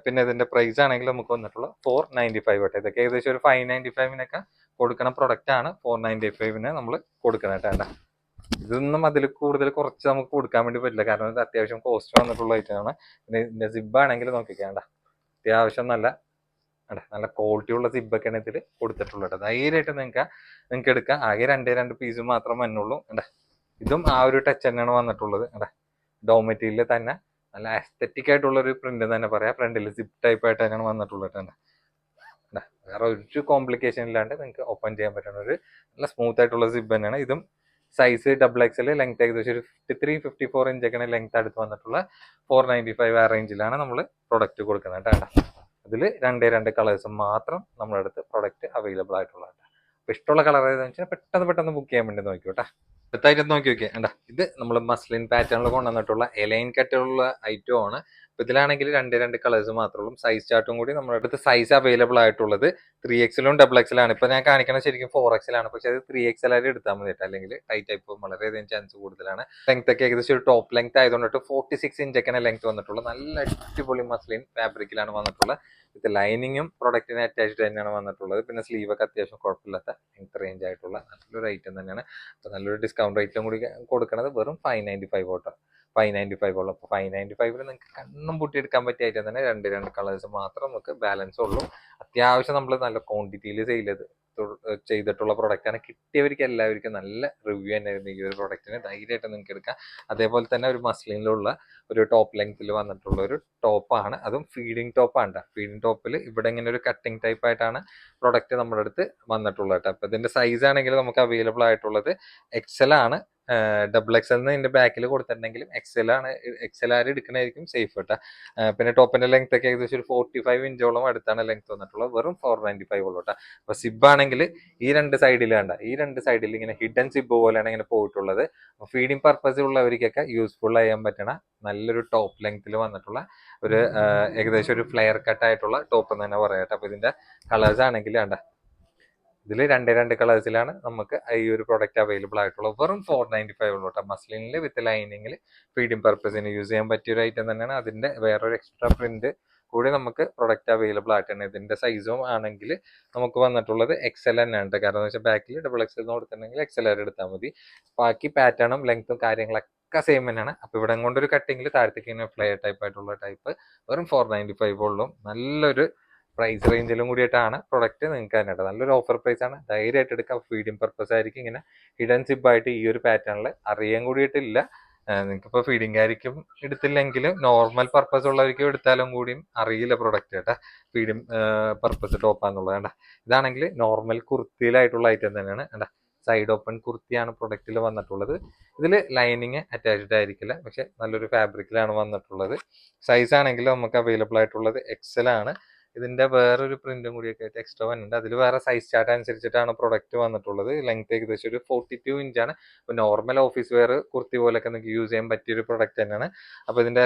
പിന്നെ ഇതിന്റെ പ്രൈസ് ആണെങ്കിൽ നമുക്ക് വന്നിട്ടുള്ള 495 കേട്ടോ. ഇതൊക്കെ ഏകദേശം ഒരു 595 കൊടുക്കുന്ന പ്രൊഡക്റ്റ് ആണ്. 495 നമ്മൾ കൊടുക്കണം. ഇതൊന്നും അതിൽ കൂടുതൽ കുറച്ച് നമുക്ക് കൊടുക്കാൻ വേണ്ടി പറ്റില്ല, കാരണം ഇത് അത്യാവശ്യം കോസ്റ്റ് വന്നിട്ടുള്ള ഐറ്റം ആണ്. പിന്നെ ഇതിന്റെ സിബ് ആണെങ്കിൽ നോക്കിക്കേണ്ട, അത്യാവശ്യം നല്ല ക്വാളിറ്റി ഉള്ള സിബൊക്കെയാണ് ഇതിൽ കൊടുത്തിട്ടുള്ളത്. ധൈര്യമായിട്ട് നിങ്ങൾക്ക് എടുക്കാം. ആകെ രണ്ട് പീസ് മാത്രം വന്നുള്ളൂ. ഇതും ആ ഒരു ടച്ച് തന്നെയാണ് വന്നിട്ടുള്ളത്. ഡോ മെറ്റീരിയൽ തന്നെ നല്ല അസ്തെറ്റിക് ആയിട്ടുള്ള ഒരു പ്രിന്റ് തന്നെ പറയാം. ഫ്രണ്ടിൽ സിപ്പ് ടൈപ്പ് ആയിട്ട് തന്നെയാണ് വന്നിട്ടുള്ളത്. വേറെ ഒരു കോംപ്ലിക്കേഷൻ ഇല്ലാണ്ട് നിങ്ങൾക്ക് ഓപ്പൺ ചെയ്യാൻ പറ്റുന്ന ഒരു നല്ല സ്മൂത്ത് ആയിട്ടുള്ള സിബ് തന്നെയാണ്. ഇതും സൈസ് XXL, ലെങ്ത് ഏകദേശം ഒരു 53-54 ഇഞ്ചൊക്കെയാണ് ലെങ്ത് അടുത്ത് വന്നിട്ടുള്ള 495 ആ റേഞ്ചിലാണ് നമ്മൾ പ്രൊഡക്റ്റ് കൊടുക്കുന്നത് കേട്ടോ. അതിൽ രണ്ട് കളേഴ്സ് മാത്രം നമ്മുടെ അടുത്ത് പ്രൊഡക്റ്റ് അവൈലബിൾ ആയിട്ടുള്ളതാണ്. അപ്പൊ ഇഷ്ടമുള്ള കളർ ഏതാണെന്ന് വെച്ചാൽ പെട്ടെന്ന് ബുക്ക് ചെയ്യാൻ വേണ്ടി നോക്കിയോട്ടെ. അടുത്തായിട്ട് നോക്കി നോക്കിയേ, ഇത് നമ്മൾ മസ്ലിൻ പാറ്റേണിൽ കൊണ്ടുവന്നിട്ടുള്ള എലൈൻ കട്ടുള്ള ഐറ്റം ആണ്. അപ്പൊ ഇതിലാണെങ്കിൽ രണ്ട് കളേഴ്സ് മാത്രമേ ഉള്ളൂ. സൈസ് ചാർട്ടും കൂടി നമ്മുടെ അടുത്ത് സൈസ് അവൈലബിൾ ആയിട്ടുള്ളത് 3XL-ഉം XXL ആണ്. ഇപ്പൊ ഞാൻ കാണിക്കുന്നത് ശരിക്കും 4XL ആണ്, പക്ഷെ അത് 3XL ആയിട്ട് എടുത്താൽ മതി, അല്ലെങ്കിൽ ടൈറ്റ് ആയി പോകും, വളരെയധികം ചാൻസ് കൂടുതലാണ്. ലെങ്ത് ഒക്കെ ഏകദേശം ഒരു ടോപ്പ് ലെങ്ത് ആയതുകൊണ്ടിട്ട് 46 ഇഞ്ചൊക്കെയാണ് ലെങ്ത് വന്നിട്ടുള്ളത്. നല്ല അടിപൊളി മസ്ലിൻ ഫാബ്രിക്കിലാണ് വന്നിട്ടുള്ളത്. ഇത് ലൈനിങ്ങും പ്രൊഡക്റ്റിന് അറ്റാച്ച്ഡ് തന്നെയാണ് വന്നിട്ടുള്ളത്. പിന്നെ സ്ലീവ് ഒക്കെ അത്യാവശ്യം കുഴപ്പമില്ലാത്ത ലെങ്ത് റേഞ്ച് ആയിട്ടുള്ള നല്ലൊരു ഐറ്റം തന്നെയാണ്. അപ്പൊ നല്ലൊരു ഡിസ്കൗണ്ട് റേറ്റിലും കൂടി കൊടുക്കുന്നത് വെറും 595 കേട്ടോ. 595 ഉള്ളൂ. അപ്പോൾ 595 നിങ്ങൾക്ക് കണ്ണും പൂട്ടിയെടുക്കാൻ പറ്റിയ ഐറ്റം തന്നെ. രണ്ട് കളേഴ്സ് മാത്രം നമുക്ക് ബാലൻസ് ഉള്ളൂ. അത്യാവശ്യം നമ്മൾ നല്ല ക്വാണ്ടിറ്റിയിൽ ചെയ്തിട്ടുള്ള പ്രൊഡക്റ്റാണ്. കിട്ടിയവർക്ക് എല്ലാവർക്കും നല്ല റിവ്യൂ തന്നെയായിരുന്നു ഈ ഒരു പ്രൊഡക്റ്റിന്. ധൈര്യമായിട്ട് നിങ്ങൾക്ക് എടുക്കാം. അതേപോലെ തന്നെ ഒരു മസ്ലിനിലുള്ള ഒരു ടോപ്പ് ലെങ്ത്തിൽ വന്നിട്ടുള്ള ഒരു ടോപ്പാണ്, അതും ഫീഡിങ് ടോപ്പാണ്. ഫീഡിങ് ടോപ്പിൽ ഇവിടെ ഇങ്ങനെ ഒരു കട്ടിങ് ടൈപ്പ് ആയിട്ടാണ് പ്രൊഡക്റ്റ് നമ്മുടെ അടുത്ത് വന്നിട്ടുള്ളത് കേട്ടോ. അപ്പോൾ ഇതിന്റെ സൈസ് ആണെങ്കിൽ നമുക്ക് അവൈലബിൾ ആയിട്ടുള്ളത് XL ആണ്. XXL ഇതിന്റെ ബാക്കിൽ കൊടുത്തിട്ടുണ്ടെങ്കിലും XLR എടുക്കണായിരിക്കും സേഫ് കേട്ടോ. പിന്നെ ടോപ്പിന്റെ ലെങ്ത് ഒക്കെ ഏകദേശം ഒരു 45 ഇഞ്ചോളം അടുത്താണ് ലെങ്ത് വന്നിട്ടുള്ളത്. വെറും 495 ഉള്ളൂ കേട്ടോ. അപ്പൊ സിബ് ആണെങ്കിൽ ഈ രണ്ട് സൈഡിൽ ഇങ്ങനെ ഹിഡൻ സിബ് പോലെയാണ് ഇങ്ങനെ പോയിട്ടുള്ളത്. ഫീഡിങ് പർപ്പസ് ഉള്ളവർക്കൊക്കെ യൂസ്ഫുൾ ചെയ്യാൻ പറ്റണ നല്ലൊരു ടോപ്പ് ലെങ്ത്തിൽ വന്നിട്ടുള്ള ഒരു ഏകദേശം ഒരു ഫ്ലെയർ കട്ട് ആയിട്ടുള്ള ടോപ്പ് എന്ന് തന്നെ പറയാം. അപ്പൊ ഇതിന്റെ കളേഴ്സ് ആണെങ്കിൽ ഇതിൽ രണ്ട് കളേഴ്സിലാണ് നമുക്ക് ഈ ഒരു പ്രൊഡക്റ്റ് അവൈലബിൾ ആയിട്ടുള്ളത്. വെറും 495 ഉള്ളൂ കേട്ടോ. മസ്ലിനിൽ വിത്ത് ലൈനിങ്ങിൽ ഫീഡിങ് പർപ്പസിന് യൂസ് ചെയ്യാൻ പറ്റിയ ഒരു ഐറ്റം തന്നെയാണ്. അതിന്റെ വേറൊരു എക്സ്ട്രാ പ്രിന്റ് കൂടി നമുക്ക് പ്രൊഡക്റ്റ് അവൈലബിൾ ആയിട്ടാണ്. ഇതിന്റെ സൈസും ആണെങ്കിൽ നമുക്ക് വന്നിട്ടുള്ളത് XL തന്നെയാണ്. കാരണം എന്ന് വെച്ചാൽ ബാക്കിൽ XXL കൊടുത്തിട്ടുണ്ടെങ്കിൽ XLR എടുത്താൽ മതി. ബാക്കി പാറ്റേണും ലെങ്ത്തും കാര്യങ്ങളൊക്കെ സെയിം തന്നെയാണ്. അപ്പൊ ഇവിടെ കൊണ്ടൊരു കട്ടിങ്ങിൽ താഴത്തേക്ക് ഇങ്ങനെ ഫ്ലെയർ ടൈപ്പ് ആയിട്ടുള്ള ടൈപ്പ് വെറും 495 ഉള്ളൂ. നല്ലൊരു പ്രൈസ് റേഞ്ചിലും കൂടിയിട്ടാണ് പ്രൊഡക്റ്റ് നിങ്ങൾക്ക് തന്നെ. നല്ലൊരു ഓഫർ പ്രൈസ് ആണ്, ധൈര്യമായിട്ട് എടുക്കാം. ഫീഡിങ് പർപ്പസ് ആയിരിക്കും. ഇങ്ങനെ ഹിഡൻ സിബ് ആയിട്ട് ഈ ഒരു പാറ്റേണിൽ അറിയാൻ കൂടിയിട്ടില്ല. നിങ്ങൾക്കിപ്പോൾ ഫീഡിങ് ആയിരിക്കും എടുത്തില്ലെങ്കിലും നോർമൽ പർപ്പസ് ഉള്ളവർക്കും എടുത്താലും കൂടിയും അറിയില്ല പ്രൊഡക്റ്റ് കേട്ടാ, ഫീഡിങ് പർപ്പസ് ടോപ്പാന്നുള്ളത് കേട്ടാ. ഇതാണെങ്കിൽ നോർമൽ കുർത്തിയിലായിട്ടുള്ള ഐറ്റം തന്നെയാണ് കേട്ടാ. സൈഡ് ഓപ്പൺ കുർത്തിയാണ് പ്രൊഡക്റ്റിൽ വന്നിട്ടുള്ളത്. ഇതിൽ ലൈനിങ് അറ്റാച്ച്ഡ് ആയിരിക്കില്ല, പക്ഷെ നല്ലൊരു ഫാബ്രിക്കിലാണ് വന്നിട്ടുള്ളത്. സൈസ് ആണെങ്കിൽ നമുക്ക് അവൈലബിൾ ആയിട്ടുള്ളത് XL ആണ്. ഇതിന്റെ വേറൊരു പ്രിന്റും കൂടിയൊക്കെ ആയിട്ട് എക്സ്ട്രാ വന്നിട്ടുണ്ട്. അതിൽ വേറെ സൈസ് ചാർട്ട് അനുസരിച്ചിട്ടാണ് പ്രൊഡക്റ്റ് വന്നിട്ടുള്ളത്. ലെങ്ത് ഏകദേശം ഒരു 42 ഇഞ്ചാണ്. ഇപ്പോൾ നോർമൽ ഓഫീസ് വെയർ കുർത്തി പോലൊക്കെ നിങ്ങൾക്ക് യൂസ് ചെയ്യാൻ പറ്റിയൊരു പ്രൊഡക്റ്റ് തന്നെയാണ്. അപ്പോൾ ഇതിന്റെ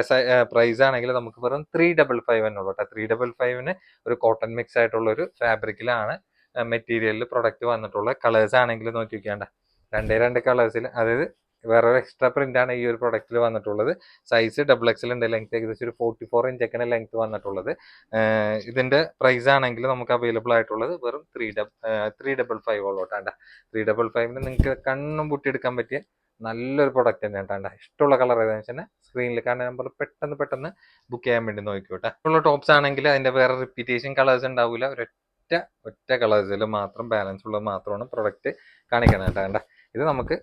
പ്രൈസ് ആണെങ്കിൽ നമുക്ക് വെറും 355 എന്നുള്ളൂ കേട്ടോ. 355 ഒരു കോട്ടൺ മിക്സ് ആയിട്ടുള്ള ഒരു ഫാബ്രിക്കിലാണ് മെറ്റീരിയലിൽ പ്രൊഡക്റ്റ് വന്നിട്ടുള്ളത്. കളേഴ്സ് ആണെങ്കിൽ നോക്കി വെക്കേണ്ട രണ്ട് കളേഴ്സിൽ, അതായത് വേറൊരു എക്സ്ട്രാ പ്രിന്റ് ആണ് ഈ ഒരു പ്രൊഡക്റ്റിൽ വന്നിട്ടുള്ളത്. സൈസ് XXL ഉണ്ട്. ലെങ്ത് ഏകദേശം ഒരു 44 ഇഞ്ചൊക്കെയാണ് ലെങ്ത് വന്നിട്ടുള്ളത്. ഇതിന്റെ പ്രൈസ് ആണെങ്കിൽ നമുക്ക് അവൈലബിൾ ആയിട്ടുള്ളത് വെറും 355 ഉള്ളൂ കേട്ടാ. 355 നിങ്ങൾക്ക് കണ്ണും പൂട്ടിയെടുക്കാൻ പറ്റിയ നല്ലൊരു പ്രൊഡക്റ്റ് തന്നെയാണ് കേട്ടാ. ഇഷ്ടമുള്ള കളർ ഏതാണെന്ന് വെച്ചാൽ സ്ക്രീനിൽ കാണുന്ന നമ്പർ പെട്ടെന്ന് ബുക്ക് ചെയ്യാൻ വേണ്ടി നോക്കിക്കോട്ടെ. ഉള്ള ടോപ്സ് ആണെങ്കിൽ അതിന്റെ വേറെ റിപ്പീറ്റേഷൻ കളേഴ്സ് ഉണ്ടാവില്ല. ഒറ്റ കളേഴ്സിൽ മാത്രം ബാലൻസ് ഉള്ളത് മാത്രമാണ് പ്രൊഡക്റ്റ് കാണിക്കുന്നത് കേട്ടോ. ഇത് നമുക്ക്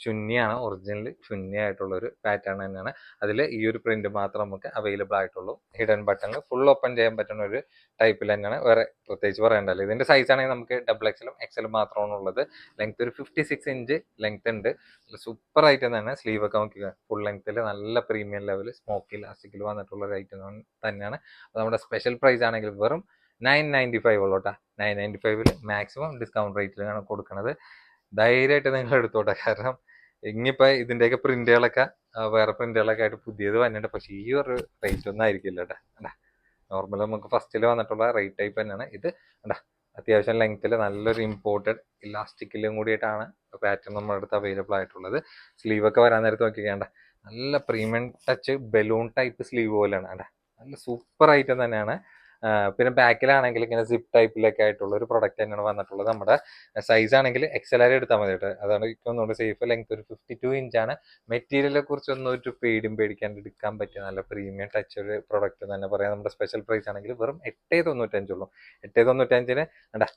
ചുന്നിയാണ്, ഒറിജിനൽ ചുന്നി ആയിട്ടുള്ള ഒരു പാറ്റേൺ തന്നെയാണ്. അതിൽ ഈ ഒരു പ്രിന്റ് മാത്രം നമുക്ക് അവൈലബിൾ ആയിട്ടുള്ളൂ. ഹിഡൻ ബട്ടണിൽ ഫുൾ ഓപ്പൺ ചെയ്യാൻ പറ്റുന്ന ഒരു ടൈപ്പിൽ തന്നെയാണ്, വേറെ പ്രത്യേകിച്ച് പറയണ്ടല്ലോ. ഇതിന്റെ സൈസ് ആണെങ്കിൽ നമുക്ക് XXL-ഉം XL മാത്രമാണ് ഉള്ളത്. ലെങ്ത് ഒരു 56 ഇഞ്ച് ലെങ്ത് ഉണ്ട്. സൂപ്പർ ഐറ്റം തന്നെ. സ്ലീവ് ഒക്കെ നോക്കിക്കുക, ഫുൾ ലെങ്ത്തിൽ നല്ല പ്രീമിയം ലെവൽ സ്മോക്കി ഇലാസ്റ്റിക്കിൽ വന്നിട്ടുള്ള ഒരു ഐറ്റം തന്നെയാണ്. നമ്മുടെ സ്പെഷ്യൽ പ്രൈസ് ആണെങ്കിൽ വെറും 995 ഉള്ളൂ കേട്ടോ. 995 മാക്സിമം ഡിസ്കൗണ്ട് റേറ്റിലാണ് കൊടുക്കുന്നത്. ധൈര്യമായിട്ട് നിങ്ങൾ എടുത്തോട്ടെ. കാരണം ഇനിയിപ്പോൾ ഇതിൻ്റെയൊക്കെ പ്രിന്റുകളൊക്കെ വേറെ പ്രിന്റുകളൊക്കെ ആയിട്ട് പുതിയത് വന്നിട്ടുണ്ട്, പക്ഷേ ഈ ഒരു റേറ്റ് ഒന്നും ആയിരിക്കില്ല കേട്ടോ. നോർമൽ നമുക്ക് ഫസ്റ്റിൽ വന്നിട്ടുള്ള റേറ്റ് ടൈപ്പ് തന്നെയാണ് ഇത്. കണ്ടാ അത്യാവശ്യം ലെങ്ത്തിൽ നല്ലൊരു ഇമ്പോർട്ടഡ് ഇലാസ്റ്റിക്കിലും കൂടിയിട്ടാണ് പാറ്റേൺ നമ്മുടെ അടുത്ത് അവൈലബിൾ ആയിട്ടുള്ളത്. സ്ലീവ് ഒക്കെ വരാൻ നേരത്ത് നോക്കിക്കേണ്ട നല്ല premium touch balloon type sleeve പോലെയാണ്. കണ്ടാ നല്ല സൂപ്പർ ഐറ്റം തന്നെയാണ്. പിന്നെ ബാക്കിലാണെങ്കിൽ ഇങ്ങനെ സിപ്പ് ടൈപ്പിലൊക്കെ ആയിട്ടുള്ള ഒരു പ്രൊഡക്റ്റ് തന്നെയാണ് വന്നിട്ടുള്ളത്. നമ്മുടെ സൈസ് ആണെങ്കിൽ XL എടുത്താൽ മതി കേട്ടോ. അതാണ് ഒന്നുകൂടി സേഫ്. ലെങ്ത് ഒരു 52 ഇഞ്ചാണ്. മെറ്റീരിയലിനെ കുറിച്ചൊന്നും ഒരു പേടിക്കാണ്ട് എടുക്കാൻ പറ്റിയ നല്ല പ്രീമിയം ടച്ച് ഒരു പ്രൊഡക്റ്റ് തന്നെ പറയാം. നമ്മുടെ സ്പെഷ്യൽ പ്രൈസ് ആണെങ്കിൽ വെറും 8.95 ഉള്ളൂ. 8.95 കണ്ടാ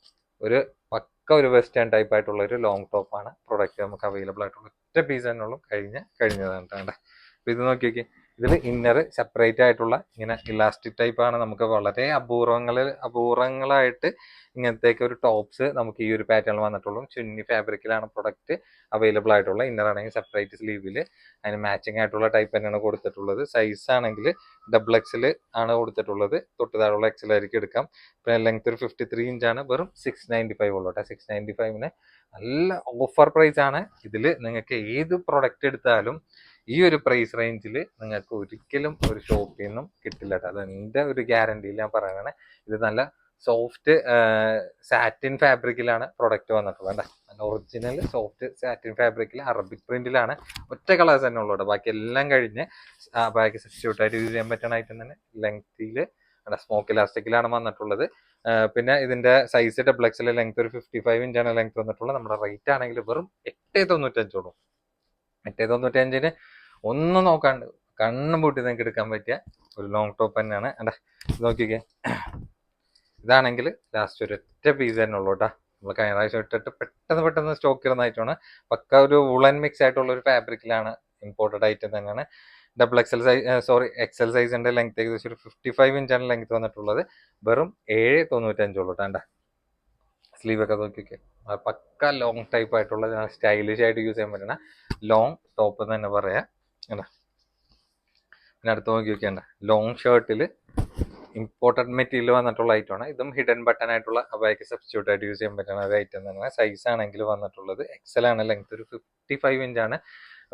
ഒരു പക്ക ഒരു വെസ്റ്റേൺ ടൈപ്പ് ആയിട്ടുള്ള ഒരു ലോങ് ടോപ്പാണ് പ്രൊഡക്റ്റ് നമുക്ക് അവൈലബിൾ ആയിട്ടുള്ള ഒറ്റ പീസ് തന്നെ ഉള്ളൂ. കഴിഞ്ഞതാണ് കേട്ടോ. അപ്പൊ ഇത് നോക്കി ഇതിൽ ഇന്നർ സെപ്പറേറ്റ് ആയിട്ടുള്ള ഇങ്ങനെ ഇലാസ്റ്റിക് ടൈപ്പ് ആണ്. നമുക്ക് വളരെ അപൂർവങ്ങളായിട്ട് ഇങ്ങനത്തേക്ക് ഒരു ടോപ്സ് നമുക്ക് ഈ ഒരു പാറ്റേണിൽ വന്നിട്ടുള്ളൂ. ചുന്നി ഫാബ്രിക്കിലാണ് പ്രൊഡക്റ്റ് അവൈലബിൾ ആയിട്ടുള്ള. ഇന്നർ ആണെങ്കിൽ സെപ്പറേറ്റ് സ്ലീവിൽ അതിന് മാച്ചിങ് ആയിട്ടുള്ള ടൈപ്പ് തന്നെയാണ് കൊടുത്തിട്ടുള്ളത്. സൈസ് ആണെങ്കിൽ XL ആണ് കൊടുത്തിട്ടുള്ളത്. തൊട്ട് താഴെയുള്ള XL ആയിരിക്കും എടുക്കാം. പിന്നെ ലെങ്ത് ഒരു 53 ഇഞ്ചാണ്. വെറും 695 ഉള്ളൂ കേട്ടോ. 695 നല്ല ഓഫർ പ്രൈസ് ആണ്. ഇതിൽ നിങ്ങൾക്ക് ഏത് പ്രൊഡക്റ്റ് എടുത്താലും ഈ ഒരു പ്രൈസ് റേഞ്ചിൽ നിങ്ങൾക്ക് ഒരിക്കലും ഒരു ഷോപ്പിൽ നിന്നും കിട്ടില്ല കേട്ടോ. അതെൻ്റെ ഒരു ഗ്യാരണ്ടിയിൽ ഞാൻ പറയുകയാണ്. ഇത് നല്ല സോഫ്റ്റ് സാറ്റിൻ ഫാബ്രിക്കിലാണ് പ്രൊഡക്റ്റ് വന്നിട്ടുള്ളത്. നല്ല ഒറിജിനൽ സോഫ്റ്റ് സാറ്റിൻ ഫാബ്രിക്കിൽ അറബിക് പ്രിന്റിലാണ്. ഒറ്റ കളേഴ്സ് തന്നെ ഉള്ളൂ കേട്ടോ. ബാക്കി എല്ലാം കഴിഞ്ഞ് ബാക്കി സബ്സ്റ്റിറ്റ്യൂട്ട് ആയിട്ട് യൂസ് ചെയ്യാൻ പറ്റുന്ന ഐറ്റം തന്നെ. ലെങ്ത്തിൽ സ്മോക്ക് ഇലാസ്റ്റിക്കിലാണ് വന്നിട്ടുള്ളത്. പിന്നെ ഇതിന്റെ സൈസ് XL ലെങ്ത് ഒരു 55 ഇഞ്ചാണ് ലെങ്ത് വന്നിട്ടുള്ളത്. നമ്മുടെ റേറ്റ് ആണെങ്കിൽ വെറും 8.95 ഉള്ളൂ. 8.95 ഒന്നും നോക്കാണ്ട് കണ്ണും പൂട്ടി നിങ്ങൾക്ക് എടുക്കാൻ പറ്റിയ ഒരു ലോങ് ടോപ്പ് തന്നെയാണ്. നോക്കിക്കേ, ഇതാണെങ്കിൽ ലാസ്റ്റ് ഒരു ഒറ്റ പീസ് തന്നെ ഉള്ളൂ കേട്ടോ. നമ്മൾ കഴിഞ്ഞ പ്രാവശ്യം ഇട്ടിട്ട് പെട്ടെന്ന് സ്റ്റോക്ക് ഇരുന്നായിട്ടാണ്. പക്ക ഒരു വുളൻ മിക്സ് ആയിട്ടുള്ള ഒരു ഫാബ്രിക്കിലാണ് ഇമ്പോർട്ടഡ് ഐറ്റം തന്നെയാണ്. XL സൈസിന്റെ ലെങ്ത് ഏകദേശം ഒരു 55 ഇഞ്ചാണ് ലെങ്ത് വന്നിട്ടുള്ളത്. വെറും 7.95 ഉള്ളൂ കേട്ടോ. സ്ലീവ് ഒക്കെ നോക്കിയൊക്കെ പക്ക ലോങ് ടൈപ്പ് ആയിട്ടുള്ള സ്റ്റൈലിഷ് ആയിട്ട് യൂസ് ചെയ്യാൻ പറ്റുന്ന ലോങ് ടോപ്പ് എന്ന് തന്നെ പറയാം. പിന്നെ അടുത്ത് നോക്കി വെക്കേണ്ട ലോങ് ഷർട്ടിൽ ഇമ്പോർട്ടഡ് മെറ്റീരിയൽ വന്നിട്ടുള്ള ഐറ്റമാണ്. ഇതും ഹിഡൻ ബട്ടൺ ആയിട്ടുള്ള അബായ്ക്ക് സബ്സ്റ്റിറ്റ്യൂട്ട് ആയിട്ട് യൂസ് ചെയ്യാൻ പറ്റുന്ന ഒരു ഐറ്റം തന്നെയാണ്. സൈസ് ആണെങ്കിൽ വന്നിട്ടുള്ളത് XL ആണ്. ലെങ്ത് ഒരു 55 ഇഞ്ചാണ്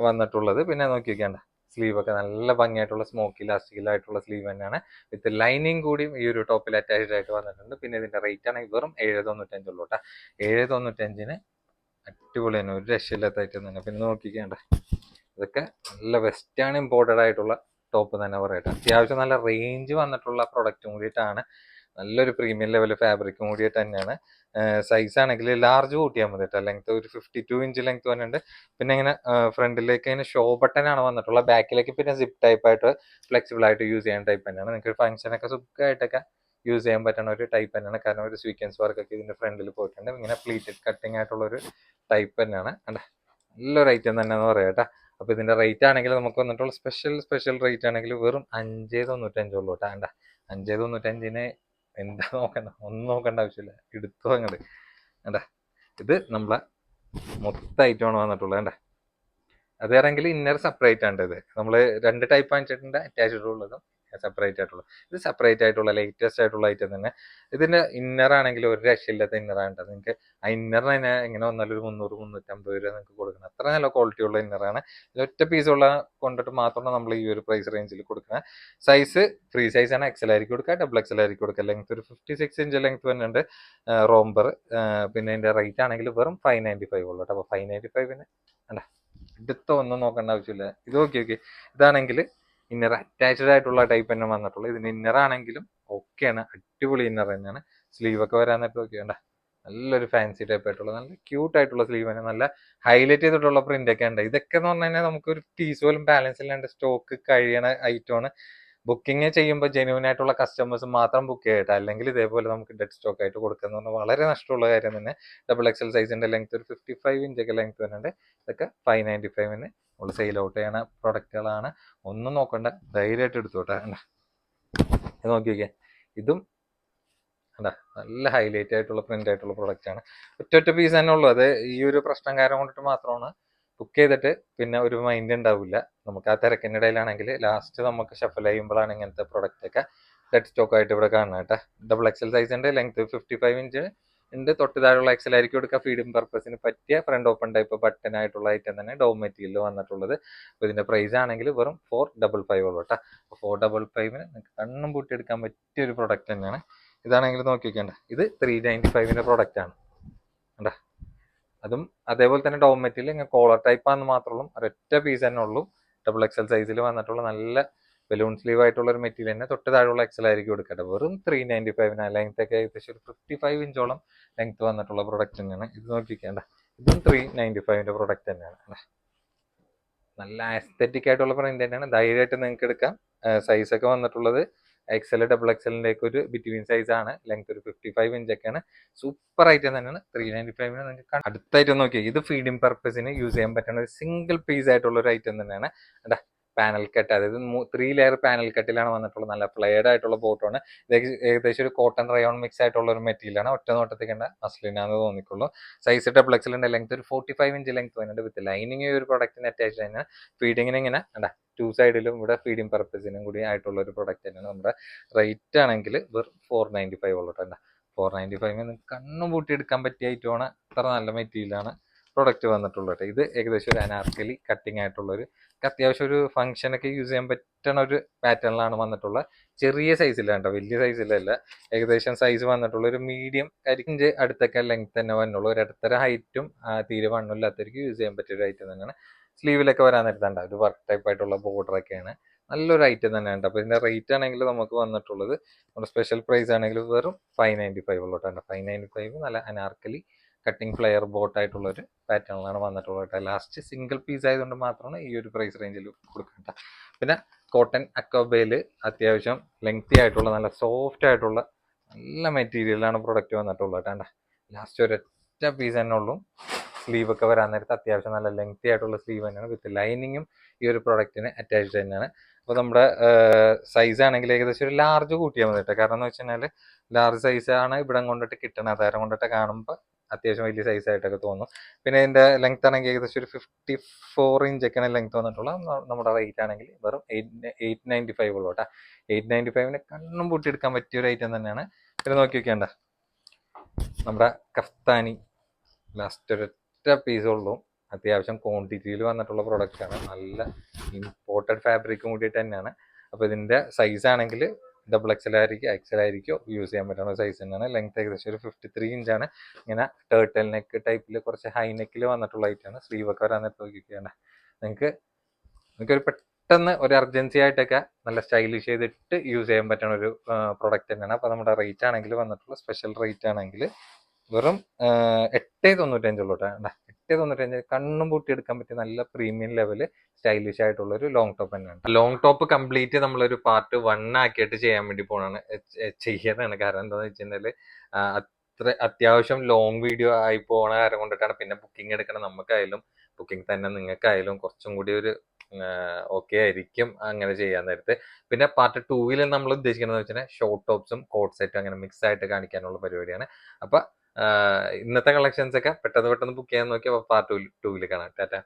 വന്നിട്ടുള്ളത്. പിന്നെ നോക്കി വെക്കേണ്ട സ്ലീവ് ഒക്കെ നല്ല ഭംഗിയായിട്ടുള്ള സ്മോക്കി ഇലാസ്റ്റിക്കിലായിട്ടുള്ള സ്ലീവ് തന്നെയാണ്. വിത്ത് ലൈനിങ് കൂടിയും ഈ ഒരു ടോപ്പിൽ അറ്റാച്ച്ഡ് ആയിട്ട് വന്നിട്ടുണ്ട്. പിന്നെ ഇതിന്റെ റേറ്റ് ആണെങ്കിൽ വെറും 7.95 ഉള്ളൂ കേട്ടോ. 7.95 അടിപൊളി തന്നെ, ഒരു രക്ഷയില്ലാത്ത ഐറ്റം തന്നെ. പിന്നെ നോക്കിക്കേണ്ട ഇതൊക്കെ നല്ല വെസ്റ്റേൺ ഇമ്പോർട്ടഡ് ആയിട്ടുള്ള ടോപ്പ് തന്നെ പറയട്ടെ. അത്യാവശ്യം നല്ല റേഞ്ച് വന്നിട്ടുള്ള പ്രൊഡക്റ്റും കൂടിയിട്ടാണ്. നല്ലൊരു പ്രീമിയം ലെവൽ ഫാബ്രിക്കും കൂടിയിട്ട് തന്നെയാണ്. സൈസ് ആണെങ്കിൽ ലാർജ് കൂട്ടിയാൽ മതി കേട്ടോ. ലെങ്ത് ഒരു 52 ഇഞ്ച് ലെങ്ത് വന്നിട്ടുണ്ട്. പിന്നെ ഇങ്ങനെ ഫ്രണ്ടിലേക്ക് ഇങ്ങനെ ഷോ ബട്ടൺ ആണ് വന്നിട്ടുള്ളത്. ബാക്കിലേക്ക് പിന്നെ സിപ്പ് ടൈപ്പ് ആയിട്ട് ഫ്ലെക്സിബിൾ ആയിട്ട് യൂസ് ചെയ്യാൻ ടൈപ്പ് തന്നെയാണ്. നിങ്ങൾക്ക് ഫംഗ്ഷനൊക്കെ സുഖമായിട്ടൊക്കെ യൂസ് ചെയ്യാൻ പറ്റുന്ന ഒരു ടൈപ്പ് തന്നെയാണ്. കാരണം ഒരു സ്വീക്വൻസ് വർക്കൊക്കെ ഇതിന്റെ ഫ്രണ്ടിൽ പോയിട്ടുണ്ട്. ഇങ്ങനെ പ്ലീറ്റഡ് കട്ടിങ് ആയിട്ടുള്ള ഒരു ടൈപ്പ് തന്നെയാണ്. നല്ലൊരു ഐറ്റം തന്നെ എന്ന് പറയാം കേട്ടോ. അപ്പൊ ഇതിന്റെ റേറ്റ് ആണെങ്കിൽ നമുക്ക് വന്നിട്ടുള്ള സ്പെഷ്യൽ റേറ്റ് ആണെങ്കിൽ വെറും 5.95 ഉള്ളൂ കേട്ടോ. 5.95 എന്താ ഒന്നും നോക്കണ്ട ആവശ്യമില്ല, എടുത്തു അങ്ങോട്ട്. ഇത് നമ്മളെ മൊത്തം ഐറ്റമാണ് വന്നിട്ടുള്ളത്. അതാണെങ്കിൽ ഇന്നർ സെപ്പറേറ്റ് ആണ്. ഇത് നമ്മൾ 2 ടൈപ്പ് വാങ്ങിച്ചിട്ടുണ്ട്, അറ്റാച്ച്ഡ് ഉള്ളതും സെപ്പറേറ്റ് ആയിട്ടുള്ള. ഇത് സെപ്പറേറ്റ് ആയിട്ടുള്ള ലേറ്റസ്റ്റ് ആയിട്ടുള്ള ഐറ്റം തന്നെ. ഇതിന്റെ ഇന്നർ ആണെങ്കിൽ ഒരു രക്ഷയില്ലാത്ത ഇന്നറാണ്. നിങ്ങൾക്ക് ആ ഇന്നറിന് തന്നെ എങ്ങനെ വന്നാലും ഒരു 300-350 രൂപ നിങ്ങൾക്ക് കൊടുക്കണം. അത്ര നല്ല ക്വാളിറ്റി ഉള്ള ഇന്നറാണ്. ഒറ്റ പീസുള്ള കൊണ്ടിട്ട് മാത്രമാണ് നമ്മൾ ഈ ഒരു പ്രൈസ് റേഞ്ചിൽ കൊടുക്കുന്നത്. സൈസ് ഫ്രീ സൈസ് ആണ്. XL ആയിരിക്കും കൊടുക്കുക, XL ആയിരിക്കും കൊടുക്കുക. ലെങ്ത് ഒരു 56 ഇഞ്ച് ലെങ്ത് തന്നെയുണ്ട് റോംബർ. പിന്നെ ഇതിന്റെ റേറ്റ് ആണെങ്കിൽ വെറും 595 ഉള്ളൂ കേട്ടോ. അപ്പൊ 595 എടുത്തോ, ഒന്നും നോക്കേണ്ട ആവശ്യമില്ല. ഇത് ഓക്കെ. ഇതാണെങ്കിൽ ഇന്നർ അറ്റാച്ച്ഡ് ആയിട്ടുള്ള ടൈപ്പ് തന്നെ വന്നിട്ടുള്ളത്. ഇതിന് ഇന്നർ ആണെങ്കിലും ഓക്കെയാണ്, അടിപൊളി ഇന്നർ തന്നെയാണ്. സ്ലീവ് ഒക്കെ വരാൻ നേരത്തെ ഓക്കെ വേണ്ട, നല്ലൊരു ഫാൻസി ടൈപ്പ് ആയിട്ടുള്ള നല്ല ക്യൂട്ട് ആയിട്ടുള്ള സ്ലീവ് തന്നെ, നല്ല ഹൈലൈറ്റ് ചെയ്തിട്ടുള്ള പ്രിന്റ് ഒക്കെ ഉണ്ട്. ഇതൊക്കെ എന്ന് പറഞ്ഞു കഴിഞ്ഞാൽ നമുക്കൊരു പീസ് പോലും ബാലൻസ് ഇല്ലാണ്ട് സ്റ്റോക്ക് കഴിയണ ഐറ്റമാണ്. ബുക്കിംഗ് ചെയ്യുമ്പോൾ ജെന്യൂൻ ആയിട്ടുള്ള കസ്റ്റമേഴ്സ് മാത്രം ബുക്ക് ചെയ്യട്ടെ, അല്ലെങ്കിൽ ഇതേപോലെ നമുക്ക് ഡെഡ് സ്റ്റോക്ക് ആയിട്ട് കൊടുക്കുക പറഞ്ഞാൽ വളരെ നഷ്ടമുള്ള കാര്യം തന്നെ. XL സൈസിന്റെ ലെങ്ത് ഒരു 55 ഇഞ്ചൊക്കെ ലെങ്ത് വരുന്നുണ്ട്. ഇതൊക്കെ 595 നമ്മൾ സെയിൽ ഔട്ട് ചെയ്യണ പ്രൊഡക്റ്റുകളാണ്. ഒന്നും നോക്കണ്ട, ധൈര്യമായിട്ട് എടുത്തോട്ടെ. നോക്കിയൊക്കെ ഇതും നല്ല ഹൈലൈറ്റ് ആയിട്ടുള്ള പ്രിന്റ് ആയിട്ടുള്ള പ്രൊഡക്റ്റ് ആണ്. ഒറ്റ പീസ് തന്നെ ഉള്ളൂ. അത് ഈ ഒരു പ്രശ്നം കാരണം കൊണ്ടിട്ട് മാത്രമാണ് ബുക്ക് ചെയ്തിട്ട് പിന്നെ ഒരു മൈൻഡ് ഉണ്ടാവില്ല. നമുക്ക് ആ തിരക്കിൻ്റെ ഇടയിലാണെങ്കിൽ ലാസ്റ്റ് നമുക്ക് ഷഫൽ ചെയ്യുമ്പോഴാണ് ഇങ്ങനത്തെ പ്രൊഡക്റ്റ് ഒക്കെ ഡെഡ് സ്റ്റോക്ക് ആയിട്ട് ഇവിടെ കാണുന്നത് കേട്ടോ. XL സൈസിന്റെ ലെങ്ത് 55 ഇഞ്ച് ഉണ്ട്. തൊട്ട് താഴെയുള്ള എക്സൽ ആയിരിക്കും എടുക്കുക. ഫീഡിംഗ് പർപ്പസിന് പറ്റിയ ഫ്രണ്ട് ഓപ്പൺ ടൈപ്പ് ബട്ടൺ ആയിട്ടുള്ള ഐറ്റം തന്നെ ഡോ മെറ്റീരിയൽ വന്നിട്ടുള്ളത്. അപ്പോൾ ഇതിന്റെ പ്രൈസ് ആണെങ്കിൽ വെറും 455 ഉള്ളൂ കേട്ടോ. 455 കണ്ണും പൂട്ടി എടുക്കാൻ പറ്റിയ ഒരു പ്രൊഡക്റ്റ് തന്നെയാണ്. ഇതാണെങ്കിൽ നോക്കിക്കേണ്ട, ഇത് 395 പ്രൊഡക്റ്റ് ആണ് കണ്ടാ. അതും അതേപോലെ തന്നെ ഡോ മെറ്റീരിയൽ ഇങ്ങനെ കോളർ ടൈപ്പ് ആണെന്ന് മാത്രമുള്ളൂ, ഒരൊറ്റ പീസ് തന്നെ ഉള്ളൂ. XXL സൈസിൽ വന്നിട്ടുള്ള നല്ല ബലൂൺ സ്ലീവ് ആയിട്ടുള്ള ഒരു മെറ്റീരിയൽ തന്നെ തൊട്ട് താഴെയുള്ള എക്സൽ ആയിരിക്കും എടുക്കട്ടെ. വെറും 395 ലെങ്ത് ഒക്കെ ഏകദേശം ഒരു 55 ഇഞ്ചോളം ലെങ്ത് വന്നിട്ടുള്ള പ്രൊഡക്റ്റ് തന്നെയാണ്. ഇത് നോക്കിക്കേണ്ട, ഇതും 395 പ്രൊഡക്റ്റ് തന്നെയാണ്. നല്ല ആസ്തെറ്റിക് ആയിട്ടുള്ള പ്രിന്റ് തന്നെയാണ്. ധൈര്യമായിട്ട് നിങ്ങൾക്ക് എടുക്കാം. സൈസ് ഒക്കെ വന്നിട്ടുള്ളത് XL XXLന്റെ ഒക്കെ ഒരു ബിറ്റ്വീൻ സൈസ് ആണ്. ലെങ്ത് ഒരു 55 ഇഞ്ചൊക്കെയാണ്. സൂപ്പർ ഐറ്റം തന്നെയാണ്. 395 നിങ്ങൾക്ക് അടുത്തായിട്ട് നോക്കിയാൽ ഇത് ഫീഡിംഗ് പർപ്പസിന് യൂസ് ചെയ്യാൻ പറ്റുന്ന ഒരു സിംഗിൾ പീസ് ആയിട്ടുള്ള ഒരു ഐറ്റം തന്നെയാണ്. പാനൽ കട്ട്, അതായത് 3 ലെയർ പാനൽ കട്ടിലാണ് വന്നിട്ടുള്ളത്. നല്ല ഫ്ലെയർഡ് ആയിട്ടുള്ള ബോട്ടാണ്. ഇത് ഏകദേശം ഒരു കോട്ടൺ റയോൺ മിക്സ് ആയിട്ടുള്ള ഒരു മെറ്റീരിയലാണ്. ഒറ്റ നോട്ടത്തിൽ കണ്ട മസ്ലിനാന്ന് തോന്നിക്കുള്ളൂ. സൈസ് XXLന്റെ ലെങ്ത് ഒരു 45 ഇഞ്ച് ലെങ്ത് വരുന്നുണ്ട്. വിത്ത് ലൈനിങ് ഒരു പ്രൊഡക്റ്റിന് അറ്റാച്ച് തന്നെ. ഫീഡിങ്ങിന് ഇങ്ങനെ ടു സൈഡിലും ഇവിടെ ഫീഡിംഗ് പർപ്പസിനും കൂടി ആയിട്ടുള്ള ഒരു പ്രൊഡക്റ്റ് തന്നെയാണ്. നമ്മുടെ റേറ്റ് ആണെങ്കിൽ വെറും 495 ഉള്ളൂ കേട്ടോ. 495 കണ്ണും പൂട്ടി എടുക്കാൻ പറ്റിയ ഐറ്റമാണ്. അത്ര നല്ല മെറ്റീരിയലാണ് പ്രൊഡക്റ്റ് വന്നിട്ടുള്ളത് കേട്ടോ. ഇത് ഏകദേശം ഒരു അനാർക്കലി കട്ടിങ് ആയിട്ടുള്ള ഒരു അത്യാവശ്യം ഒരു ഫംഗ്ഷനൊക്കെ യൂസ് ചെയ്യാൻ പറ്റുന്ന ഒരു പാറ്റേണിലാണ് വന്നിട്ടുള്ളത്. ചെറിയ സൈസിലാണ് കേട്ടോ, വലിയ സൈസിലല്ല. ഏകദേശം സൈസ് വന്നിട്ടുള്ള ഒരു മീഡിയം കരിഞ്ച് അടുത്തൊക്കെ ലെങ്ത് തന്നെ വന്നുള്ളൂ. ഒരു ഇടത്തര ഹൈറ്റും തീരെ വണ്ണമില്ലാത്തവർക്ക് യൂസ് ചെയ്യാൻ പറ്റിയ ഒരു ഐറ്റം തന്നെയാണ്. സ്ലീവിലൊക്കെ വരാൻ നേരത്തണ്ട ഒരു വർക്ക് ടൈപ്പ് ആയിട്ടുള്ള ബോർഡർ ഒക്കെയാണ്. നല്ലൊരു ഐറ്റം തന്നെയാണ്. അപ്പോൾ ഇതിന്റെ റേറ്റ് ആണെങ്കിൽ നമുക്ക് വന്നിട്ടുള്ളത് നമ്മുടെ സ്പെഷ്യൽ പ്രൈസ് ആണെങ്കിൽ വെറും 595 ഉള്ളൂ കേട്ടോ. 595 നല്ല അനാർക്കലി കട്ടിങ് ഫ്ലെയർ ബോട്ട് ആയിട്ടുള്ള ഒരു പാറ്റേണിലാണ് വന്നിട്ടുള്ളത് കേട്ടോ. ലാസ്റ്റ് സിംഗിൾ പീസ് ആയതുകൊണ്ട് മാത്രമാണ് ഈ ഒരു പ്രൈസ് റേഞ്ചിൽ കൊടുക്കേണ്ട. പിന്നെ കോട്ടൺ അക്കോബയിൽ അത്യാവശ്യം ലെങ്തി ആയിട്ടുള്ള നല്ല സോഫ്റ്റ് ആയിട്ടുള്ള നല്ല മെറ്റീരിയലാണ് പ്രൊഡക്റ്റ് വന്നിട്ടുള്ളത് കേട്ടോ. ലാസ്റ്റ് ഒരൊറ്റ പീസ് തന്നെ ഉള്ളൂ. സ്ലീവ് ഒക്കെ വരാൻ നേരത്ത് അത്യാവശ്യം നല്ല ലെങ്തി ആയിട്ടുള്ള സ്ലീവ് തന്നെയാണ്. വിത്ത് ലൈനിങ്ങും ഈ ഒരു പ്രൊഡക്റ്റിന് അറ്റാച്ച്ഡ് തന്നെയാണ്. അപ്പോൾ നമ്മുടെ സൈസ് ആണെങ്കിൽ ഏകദേശം ഒരു ലാർജ് കൂട്ടിയാൽ മതി കേട്ടോ. കാരണം എന്ന് വെച്ച് കഴിഞ്ഞാൽ ലാർജ് സൈസ് ആണ് ഇവിടെ കൊണ്ടിട്ട് കിട്ടണത്. അതാരം കൊണ്ടിട്ട് കാണുമ്പോൾ അത്യാവശ്യം വലിയ സൈസ് ആയിട്ടൊക്കെ തോന്നും. പിന്നെ ഇതിന്റെ ലെങ്ത് ആണെങ്കിൽ ഏകദേശം ഒരു 54 ഇഞ്ചൊക്കെയാണ് ലെങ്ത് വന്നിട്ടുള്ള. നമ്മുടെ റേറ്റ് ആണെങ്കിൽ വെറും 895 ഉള്ളൂ കേട്ടോ. 895 കണ്ണും പൂട്ടിയെടുക്കാൻ പറ്റിയ ഒരു ഐറ്റം തന്നെയാണ്. പിന്നെ നോക്കി വെക്കേണ്ട നമ്മുടെ കഫ്താനി ലാസ്റ്റ് ഒരൊറ്റ പീസേ ഉള്ളൂ. അത്യാവശ്യം ക്വാണ്ടിറ്റിയിൽ വന്നിട്ടുള്ള പ്രൊഡക്റ്റ് ആണ്. നല്ല ഇമ്പോർട്ടഡ് ഫാബ്രിക്കും കൂടിയിട്ട് തന്നെയാണ്. അപ്പോൾ ഇതിന്റെ സൈസ് ആണെങ്കിൽ XXL ആയിരിക്കും യൂസ് ചെയ്യാൻ പറ്റുന്ന സൈസ് തന്നെയാണ്. ലെങ്ത് ഏകദേശം ഒരു 53 ഇഞ്ചാണ്. ഇങ്ങനെ ടേർട്ടൽ നെക്ക് ടൈപ്പിൽ കുറച്ച് ഹൈ നെക്കിൽ വന്നിട്ടുള്ള ഐറ്റാണ്. സ്ലീവ് ഒക്കെ വരാൻ നോക്കിയാണ്. നിങ്ങൾക്കൊരു പെട്ടെന്ന് ഒരു അർജൻസി ആയിട്ടൊക്കെ നല്ല സ്റ്റൈലിഷ് ചെയ്തിട്ട് യൂസ് ചെയ്യാൻ പറ്റുന്ന ഒരു പ്രൊഡക്റ്റ് തന്നെയാണ്. അപ്പോൾ നമ്മുടെ റേറ്റ് ആണെങ്കിൽ വന്നിട്ടുള്ള സ്പെഷ്യൽ റേറ്റ് ആണെങ്കിൽ വെറും 895 ഉള്ളൂ കേട്ടോ. 895 കണ്ണും പൂട്ടി എടുക്കാൻ പറ്റിയ നല്ല പ്രീമിയം ലെവല് സ്റ്റൈലിഷ് ആയിട്ടുള്ള ഒരു ലോങ് ടോപ്പ് തന്നെയാണ്. ലോങ് ടോപ്പ് കംപ്ലീറ്റ് നമ്മളൊരു പാർട്ട് 1 ആക്കിയിട്ട് ചെയ്യാൻ വേണ്ടി ചെയ്യുന്നതാണ്. കാരണം എന്താണെന്ന് വെച്ചിട്ടുണ്ടെങ്കിൽ അത്ര അത്യാവശ്യം ലോങ് വീഡിയോ ആയി പോകണ കാരണം കൊണ്ടിട്ടാണ്. പിന്നെ ബുക്കിംഗ് എടുക്കണം നമുക്കായാലും ബുക്കിംഗ് തന്നെ നിങ്ങൾക്കായാലും കുറച്ചും കൂടി ഒരു ഓക്കെ ആയിരിക്കും അങ്ങനെ ചെയ്യാൻ നേരത്ത്. പിന്നെ പാർട്ട് 2 നമ്മൾ ഉദ്ദേശിക്കുന്നത് വെച്ചാൽ ഷോർട്ട് ടോപ്സും കോട്ട് സെറ്റും അങ്ങനെ മിക്സ് ആയിട്ട് കാണിക്കാനുള്ള പരിപാടിയാണ്. അപ്പൊ ഇന്നത്തെ കളക്ഷൻസ് ഒക്കെ പെട്ടെന്ന് ബുക്ക് ചെയ്യാൻ നോക്കിയാൽ പാർട്ട് 2 കാണാം. ടാറ്റ.